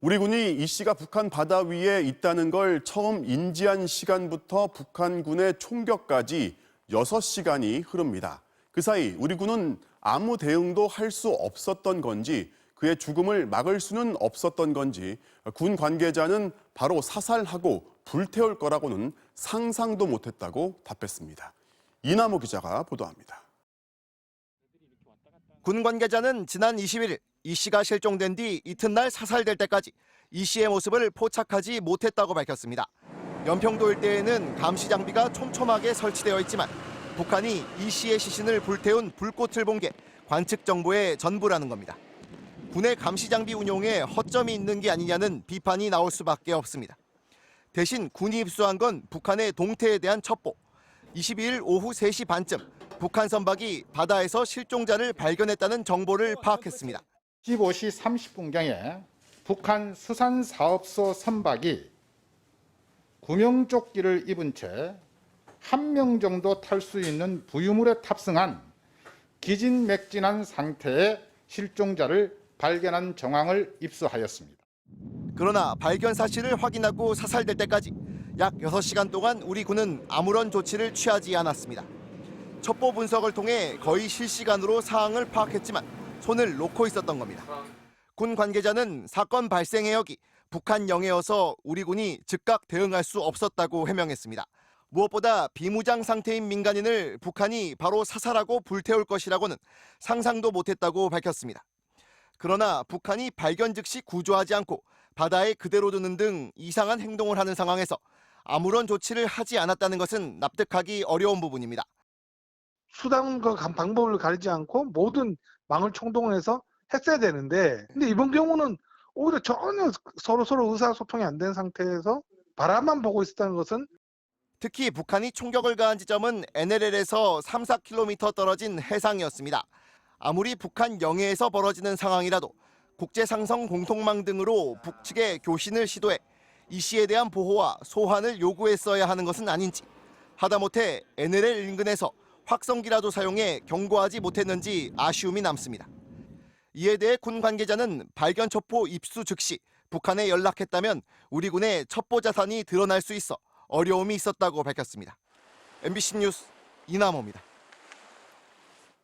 우리 군이 이 씨가 북한 바다 위에 있다는 걸 처음 인지한 시간부터 북한군의 총격까지 6시간이 흐릅니다. 그 사이 우리 군은 아무 대응도 할 수 없었던 건지 그의 죽음을 막을 수는 없었던 건지 군 관계자는 바로 사살하고 불태울 거라고는 상상도 못했다고 답했습니다. 이남호 기자가 보도합니다. 군 관계자는 지난 21일 이 씨가 실종된 뒤 이튿날 사살될 때까지 이 씨의 모습을 포착하지 못했다고 밝혔습니다. 연평도 일대에는 감시 장비가 촘촘하게 설치되어 있지만 북한이 이 씨의 시신을 불태운 불꽃을 본 게 관측 정보의 전부라는 겁니다. 군의 감시 장비 운용에 허점이 있는 게 아니냐는 비판이 나올 수밖에 없습니다. 대신 군이 입수한 건 북한의 동태에 대한 첩보. 22일 오후 3시 반쯤 북한 선박이 바다에서 실종자를 발견했다는 정보를 파악했습니다. 15시 30분경에 북한 수산사업소 선박이 구명조끼를 입은 채 1명 정도 탈 수 있는 부유물에 탑승한 기진맥진한 상태의 실종자를 발견한 정황을 입수하였습니다. 그러나 발견 사실을 확인하고 사살될 때까지 약 6시간 동안 우리 군은 아무런 조치를 취하지 않았습니다. 첩보 분석을 통해 거의 실시간으로 상황을 파악했지만 손을 놓고 있었던 겁니다. 군 관계자는 사건 발생 해역이 북한 영해여서 우리 군이 즉각 대응할 수 없었다고 해명했습니다. 무엇보다 비무장 상태인 민간인을 북한이 바로 사살하고 불태울 것이라고는 상상도 못했다고 밝혔습니다. 그러나 북한이 발견 즉시 구조하지 않고 바다에 그대로 두는 등 이상한 행동을 하는 상황에서 아무런 조치를 하지 않았다는 것은 납득하기 어려운 부분입니다. 수단과 방법을 가리지 않고 모든 망을 총동원해서 했어야 되는데, 근데 이번 경우는 오히려 전혀 서로 의사소통이 안 된 상태에서 바라만 보고 있었다는 것은, 특히 북한이 총격을 가한 지점은 NLL에서 3-4km 떨어진 해상이었습니다. 아무리 북한 영해에서 벌어지는 상황이라도 국제상성 공통망 등으로 북측에 교신을 시도해 이 씨에 대한 보호와 소환을 요구했어야 하는 것은 아닌지, 하다못해 NLL 인근에서 확성기라도 사용해 경고하지 못했는지 아쉬움이 남습니다. 이에 대해 군 관계자는 발견 첩보 입수 즉시 북한에 연락했다면 우리 군의 첩보 자산이 드러날 수 있어 어려움이 있었다고 밝혔습니다. MBC 뉴스 이남호입니다.